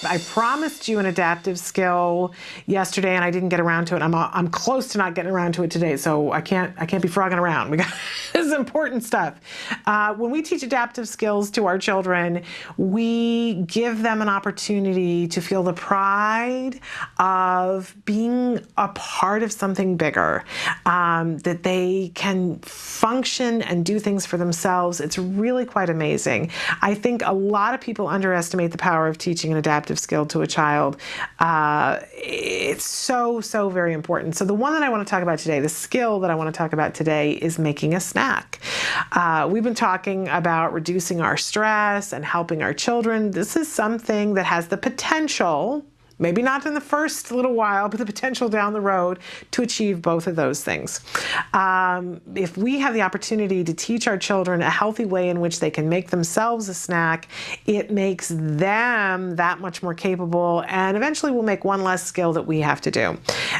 I promised you an adaptive skill yesterday and I didn't get around to it. I'm close to not getting around to it today, so I can't be frogging around. We got this is important stuff. When we teach adaptive skills to our children, we give them an opportunity to feel the pride of being a part of something bigger, that they can function and do things for themselves. It's really quite amazing. I think a lot of people underestimate the power of teaching an adaptive skill to a child. It's so very important. So the one that I want to talk about today, the skill that I want to talk about today, is making a snack. We've been talking about reducing our stress and helping our children. This is something that has the potential, maybe not in the first little while, but the potential down the road to achieve both of those things. If we have the opportunity to teach our children a healthy way in which they can make themselves a snack, it makes them that much more capable, and eventually will make one less skill that we have to do.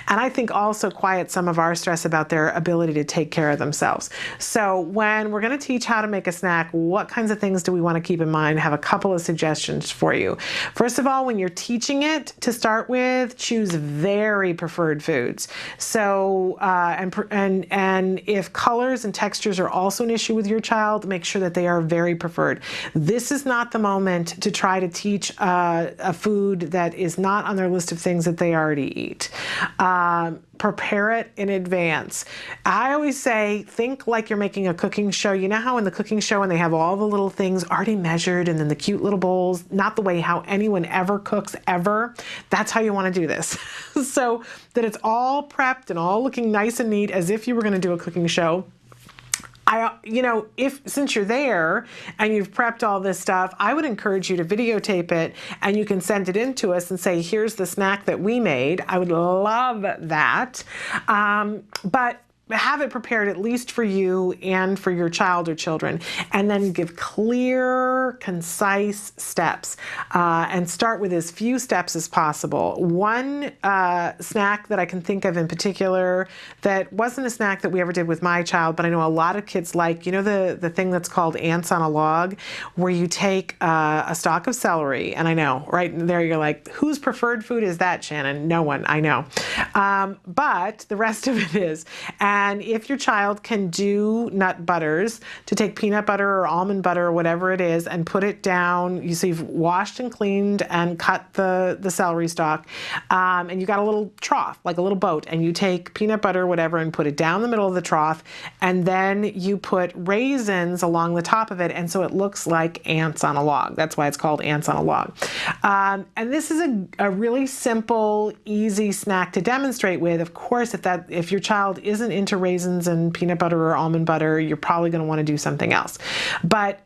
And I think also quiet some of our stress about their ability to take care of themselves. So when we're going to teach how to make a snack, what kinds of things do we want to keep in mind? I have a couple of suggestions for you. First of all, when you're teaching it, to start with, choose very preferred foods. So, and if colors and textures are also an issue with your child, make sure that they are very preferred. This is not the moment to try to teach a food that is not on their list of things that they already eat. Prepare it in advance. I always say, think like you're making a cooking show. You know how in the cooking show, and they have all the little things already measured and then the cute little bowls, not the way how anyone ever cooks ever. That's how you want to do this. So that it's all prepped and all looking nice and neat as if you were going to do a cooking show. Since you're there and you've prepped all this stuff, I would encourage you to videotape it, and you can send it in to us and say, here's the snack that we made. I would love that. But have it prepared at least for you and for your child or children, and then give clear, concise steps, and start with as few steps as possible. One snack that I can think of in particular that wasn't a snack that we ever did with my child, but I know a lot of kids like, you know, the thing that's called ants on a log, where you take a stalk of celery, and I know, right there you're like, whose preferred food is that, Shannon? No one, I know. But the rest of it is. And if your child can do nut butters, to take peanut butter or almond butter or whatever it is and put it down, so you've washed and cleaned and cut the celery stalk, and you got a little trough, like a little boat, and you take peanut butter or whatever and put it down the middle of the trough, and then you put raisins along the top of it, and so it looks like ants on a log. That's why it's called ants on a log. And this is a really simple, easy snack to demonstrate with. Of course, if your child isn't into raisins and peanut butter or almond butter, you're probably going to want to do something else. But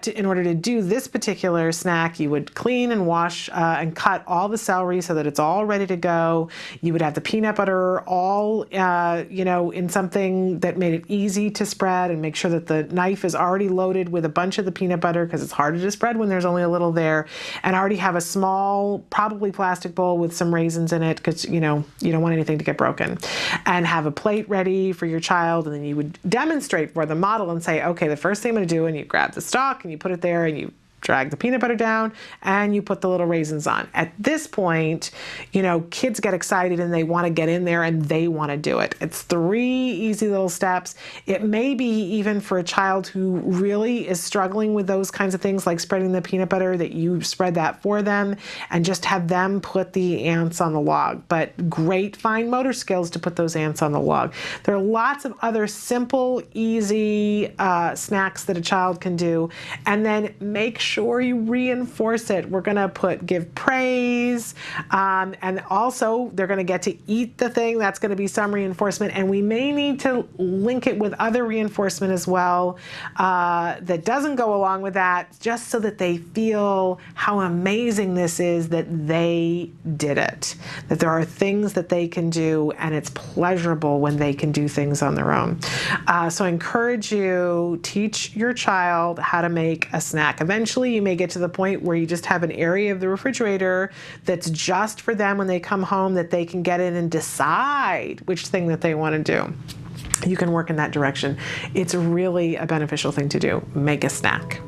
in order to do this particular snack, you would clean and wash and cut all the celery so that it's all ready to go. You would have the peanut butter all, in something that made it easy to spread, and make sure that the knife is already loaded with a bunch of the peanut butter, because it's harder to spread when there's only a little there. And already have a small, probably plastic bowl with some raisins in it, because you don't want anything to get broken. And have a plate ready for your child, and then you would demonstrate for the model and say, okay, the first thing I'm going to do, and you grab the stalk and you put it there and you drag the peanut butter down and you put the little raisins on. At this point, kids get excited and they want to get in there and they want to do it. It's 3 easy little steps. It may be even for a child who really is struggling with those kinds of things, like spreading the peanut butter, that you spread that for them and just have them put the ants on the log. But great fine motor skills to put those ants on the log. There are lots of other simple, easy snacks that a child can do, and then make sure you reinforce it. We're going to give praise, and also they're going to get to eat the thing. That's going to be some reinforcement, and we may need to link it with other reinforcement as well that doesn't go along with that, just so that they feel how amazing this is that they did it, that there are things that they can do, and it's pleasurable when they can do things on their own. So I encourage you, teach your child how to make a snack. Eventually you may get to the point where you just have an area of the refrigerator that's just for them when they come home, that they can get in and decide which thing that they want to do. You can work in that direction. It's really a beneficial thing to do. Make a snack.